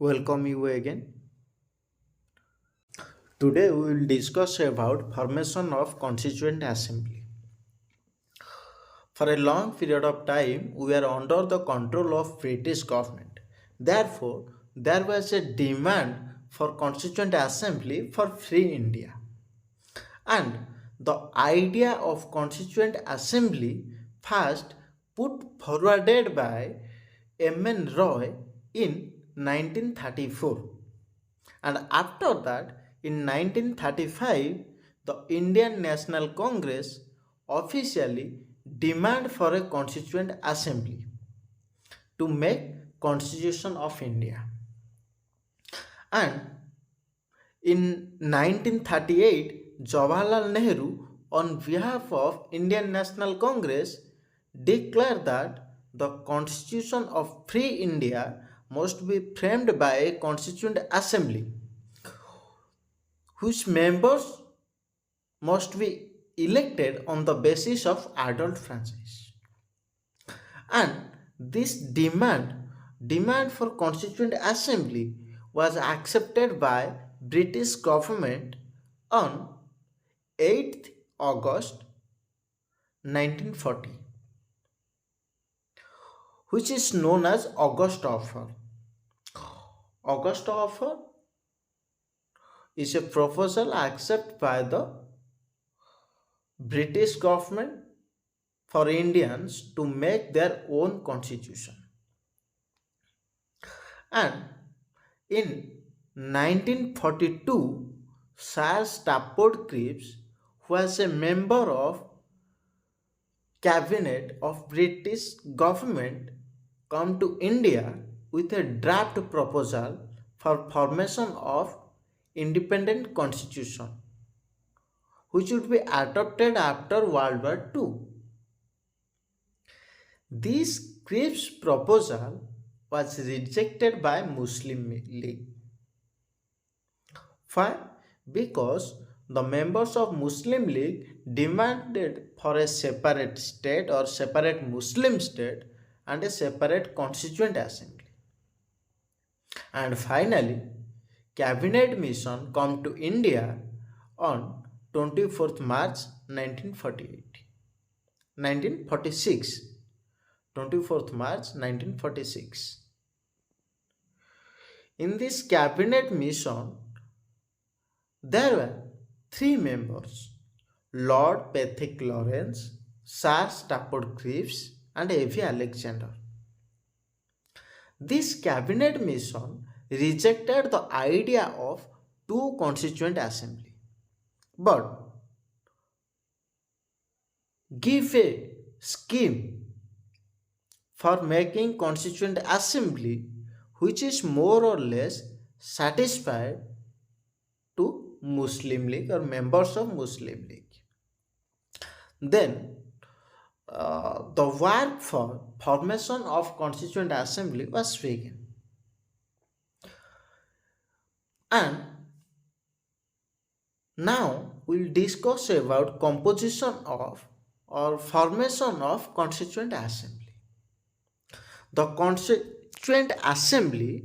Welcome you again. Today we will discuss about formation of Constituent Assembly. For a long period of time, we were under the control of British government. Therefore, there was a demand for Constituent Assembly for free India. And the idea of Constituent Assembly first put forwarded by M.N. Roy in 1934. And after that, in 1935, the Indian National Congress officially demanded for a Constituent Assembly to make Constitution of India. And in 1938, Jawaharlal Nehru, on behalf of Indian National Congress, declared that the Constitution of Free India must be framed by a Constituent Assembly, whose members must be elected on the basis of adult franchise. And this demand for Constituent Assembly was accepted by British government on 8th August 1940, which is known as August Offer. August Offer is a proposal accepted by the British government for Indians to make their own constitution. And in 1942, Sir Stafford Cripps, who was a member of Cabinet of British government, come to India with a draft proposal for formation of independent constitution, which would be adopted after World War II. This Cripps proposal was rejected by Muslim League. Why? Because the members of Muslim League demanded for a separate state or separate Muslim state and a separate Constituent Assembly. And finally, Cabinet Mission come to India on 24th March 1948. 1946. 24th March 1946. In this Cabinet Mission, there were three members: Lord Pethick Lawrence, Sir Stafford Cripps, and A.V. Alexander. This Cabinet Mission rejected the idea of two Constituent Assembly, but give a scheme for making Constituent Assembly which is more or less satisfied to Muslim League or members of Muslim League. Then the work for formation of Constituent Assembly was begun. And now we'll discuss about composition of or formation of Constituent Assembly. The Constituent Assembly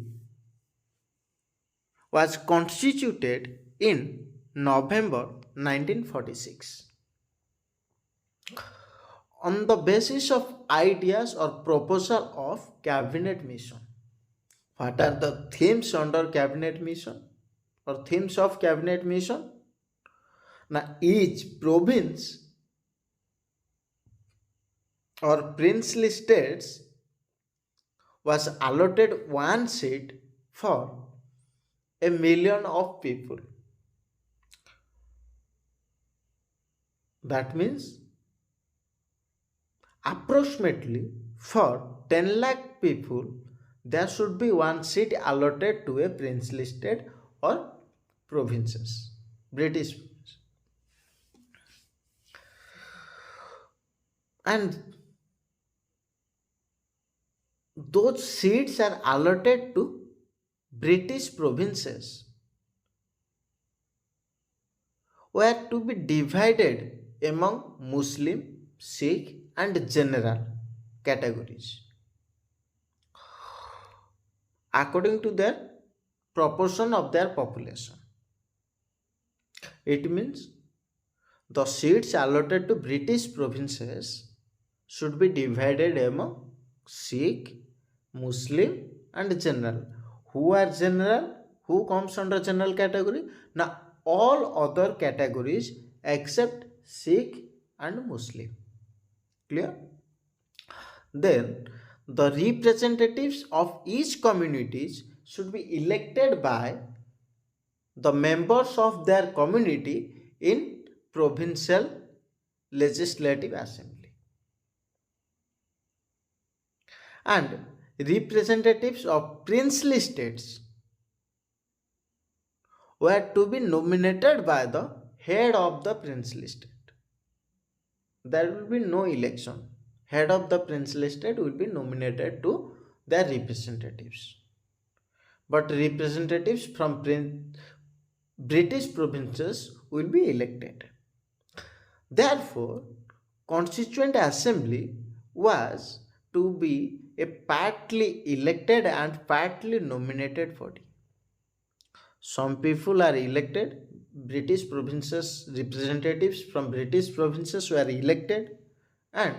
was constituted in November 1946 on the basis of ideas or proposal of Cabinet Mission. What are the themes under Cabinet Mission or themes of Cabinet Mission? Now, each province or princely states was allotted one seat for a million of people. That means approximately for 10 lakh people there should be one seat allotted to a princely state or provinces, British province. And those seats are allotted to British provinces were to be divided among Muslim, Sikh, and general categories according to their proportion of their population. It means the seats allotted to British provinces should be divided among Sikh, Muslim, and general. Who are general? Who comes under general category? Now, all other categories except Sikh and Muslim. Clear? Then, the representatives of each communities should be elected by the members of their community in provincial legislative assembly, and representatives of princely states were to be nominated by the head of the princely state. There will be no election. Head of the princely state will be nominated to their representatives. But representatives from British provinces will be elected. Therefore, Constituent Assembly was to be a partly elected and partly nominated body. Some people are elected, British provinces, representatives from British provinces were elected, and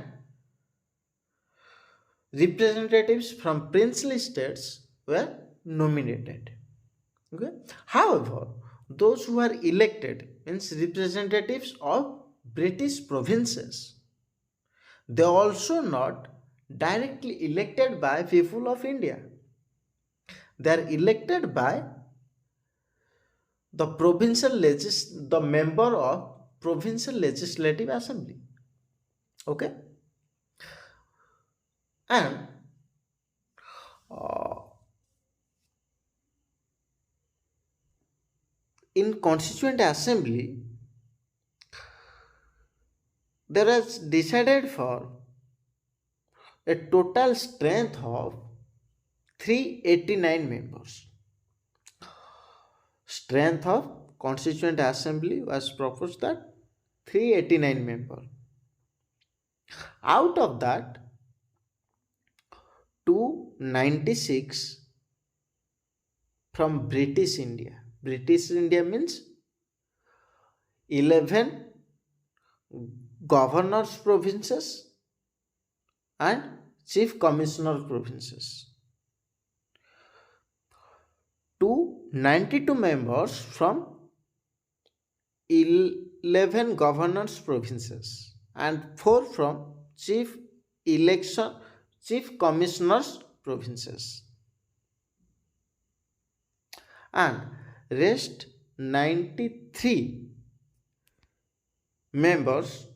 representatives from princely states were nominated. Okay? However, those who are elected means representatives of British provinces, they are also not directly elected by people of India. They are elected by the member of provincial legislative assembly. Okay? And in Constituent Assembly, there is decided for a total strength of 389 members. Strength of Constituent Assembly was proposed that 389 members. Out of that, 296 from British India. British India means 11 governors provinces and chief commissioner provinces. 292 members from 11 governors provinces and 4 from chief commissioners provinces, and rest 93 members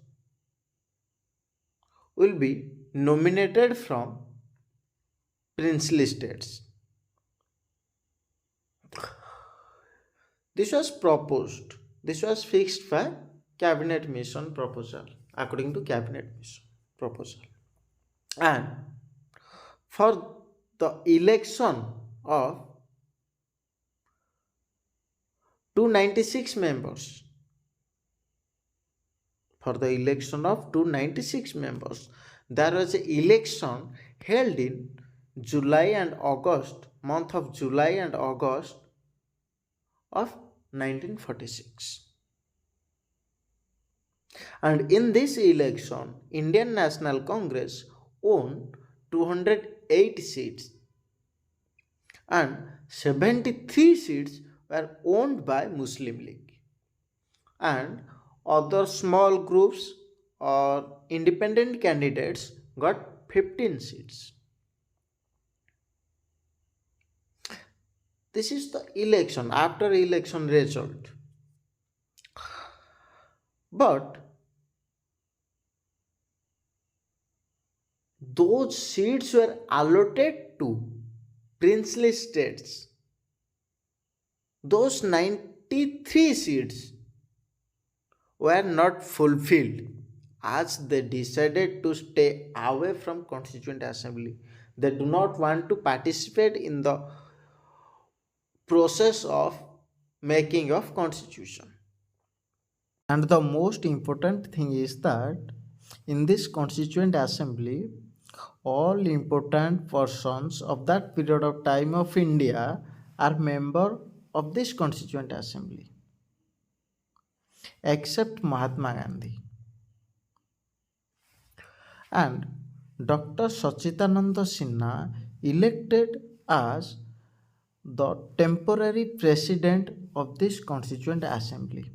will be nominated from princely states. This was proposed, this was fixed by Cabinet Mission proposal, according to Cabinet Mission proposal. And for the election of 296 members, there was an election held in month of July and August of 1946. And in this election, Indian National Congress won 208 seats and 73 seats were owned by Muslim League, and other small groups or independent candidates got 15 seats. This is the election, after election result. But those seats were allotted to princely states. Those 93 seats were not fulfilled as they decided to stay away from Constituent Assembly. They do not want to participate in the process of making of constitution. And the most important thing is that in this Constituent Assembly, all important persons of that period of time of India are member of this Constituent Assembly, except Mahatma Gandhi. And Dr. Sachidananda Sinha elected as the temporary president of this Constituent Assembly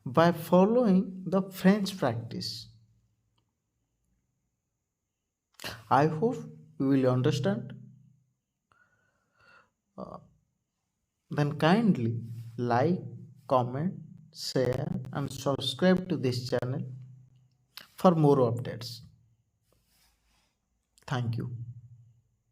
by following the French practice. I hope you will understand. Then kindly like, comment, share, and subscribe to this channel for more updates. Thank you.